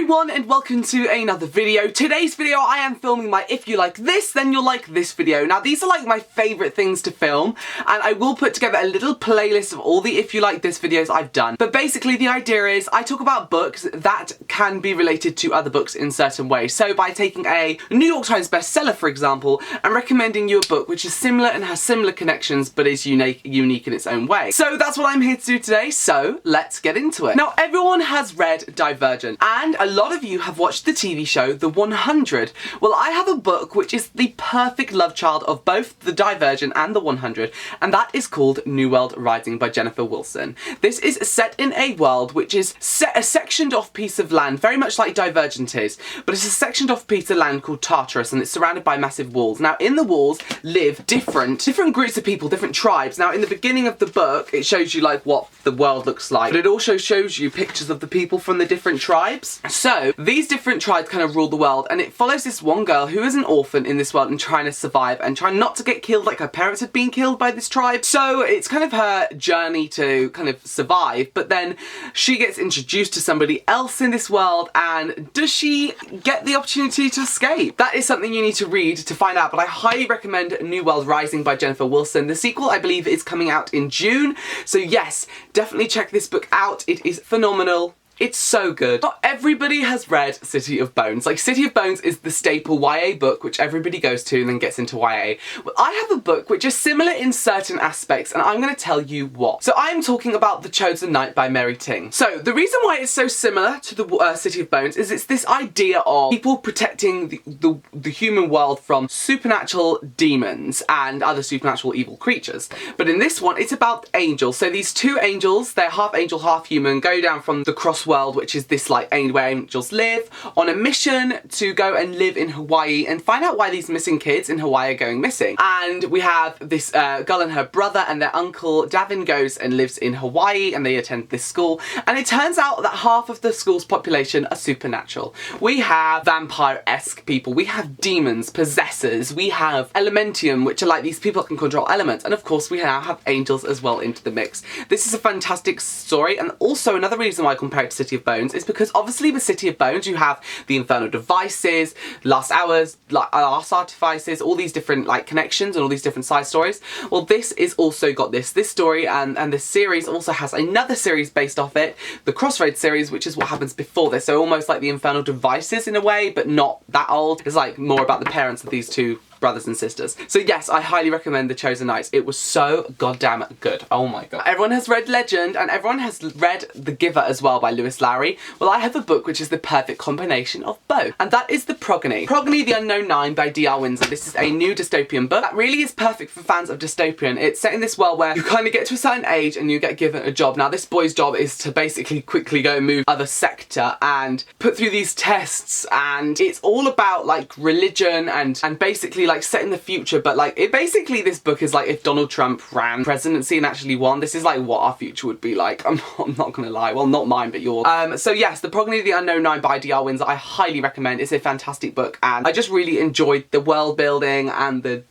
everyone and welcome to another video. Today's video I am filming my If You Like This Then You'll Like This video. Now these are like my favourite things to film and I will put together a little playlist of all the If You Like This videos I've done. But basically the idea is I talk about books that can be related to other books in certain ways. So by taking a New York Times bestseller for example and recommending you a book which is similar and has similar connections but is unique in its own way. So that's what I'm here to do today, so let's get into it. Now everyone has read Divergent and a lot of you have watched the TV show The 100. Well, I have a book which is the perfect love child of both the Divergent and The 100, and that is called New World Rising by Jennifer Wilson. This is set in a world which is a sectioned off piece of land, very much like Divergent is, but it's a sectioned off piece of land called Tartarus and it's surrounded by massive walls. Now in the walls live different groups of people, different tribes. Now in the beginning of the book it shows you like what the world looks like, but it also shows you pictures of the people from the different tribes. So these different tribes kind of rule the world and it follows this one girl who is an orphan in this world and trying to survive and trying not to get killed like her parents had been killed by this tribe. So it's kind of her journey to kind of survive, but then she gets introduced to somebody else in this world and does she get the opportunity to escape? That is something you need to read to find out, but I highly recommend New World Rising by Jennifer Wilson. The sequel I believe is coming out in June, so yes, definitely check this book out. It is phenomenal. It's so good. Not everybody has read City of Bones. Like, City of Bones is the staple YA book which everybody goes to and then gets into YA. Well, I have a book which is similar in certain aspects and I'm going to tell you what. So I'm talking about The Chosen Knight by Mary Ting. So the reason why it's so similar to the City of Bones is it's this idea of people protecting the human world from supernatural demons and other supernatural evil creatures. But in this one it's about angels. So these two angels, they're half angel, half human, go down from the cross world, which is this like where angels live, on a mission to go and live in Hawaii and find out why these missing kids in Hawaii are going missing. And we have this girl and her brother and their uncle Davin goes and lives in Hawaii and they attend this school, and it turns out that half of the school's population are supernatural. We have vampire-esque people, we have demons, possessors, we have elementium, which are like these people that can control elements, and of course we now have angels as well into the mix. This is a fantastic story, and also another reason why I compare it to City of Bones is because obviously with City of Bones you have the infernal devices, last artifices, all these different like connections and all these different side stories. Well, this is also got this story, and this series also has another series based off it, the Crossroads series, which is what happens before this. So almost like the infernal devices in a way, but not that old. It's like more about the parents of these two brothers and sisters. So yes, I highly recommend The Chosen Knights. It was so goddamn good. Oh my god. Everyone has read Legend and everyone has read The Giver as well by Lewis Lowry. Well, I have a book which is the perfect combination of both, and that is The Progeny. Progeny, The Unknown Nine by D.R. Windsor. This is a new dystopian book that really is perfect for fans of dystopian. It's set in this world where you kind of get to a certain age and you get given a job. Now this boy's job is to basically quickly go and move other sector and put through these tests, and it's all about like religion and basically like set in the future, but like basically this book is like if Donald Trump ran presidency and actually won, this is like what our future would be like. I'm not gonna lie, well not mine but yours. So yes, The Progeny of the Unknown Nine by D.R. Windsor, I highly recommend. It's a fantastic book and I just really enjoyed the world building and the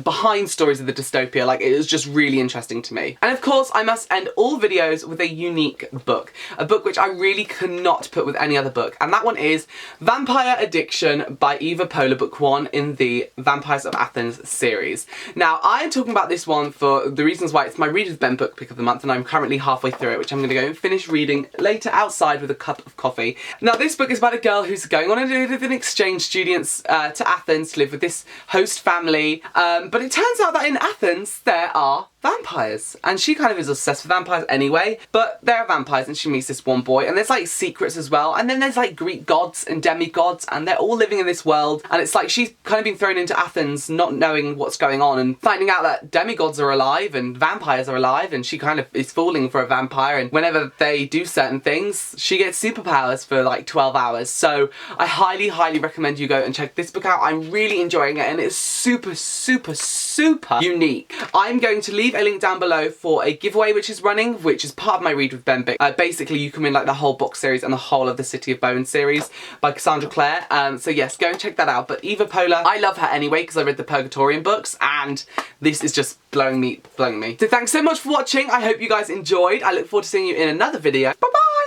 behind stories of the dystopia. Like, it was just really interesting to me. And of course I must end all videos with a unique book, a book which I really cannot put with any other book, and that one is Vampire Addiction by Eva Poehler, book 1 in the Vampires of Athens series. Now I am talking about this one for the reasons why it's my Read with Ben book pick of the month and I'm currently halfway through it, which I'm going to go and finish reading later outside with a cup of coffee. Now this book is about a girl who's going on an exchange student to Athens to live with this host family, but it turns out that in Athens there are vampires, and she kind of is obsessed with vampires anyway, but there are vampires and she meets this one boy, and there's like secrets as well, and then there's like Greek gods and demigods and they're all living in this world, and it's like she's kind of been thrown into Athens not knowing what's going on and finding out that demigods are alive and vampires are alive, and she kind of is falling for a vampire, and whenever they do certain things she gets superpowers for like 12 hours. So I highly recommend you go and check this book out. I'm really enjoying it and it's super unique. I'm going to leave a link down below for a giveaway which is running, which is part of my Read with Ben book. Basically you can win like the whole box series and the whole of the City of Bones series by Cassandra Clare. So yes, go and check that out. But Eva Poehler, I love her anyway because I read the Purgatorian books and this is just blowing me. So thanks so much for watching. I hope you guys enjoyed. I look forward to seeing you in another video. Bye bye!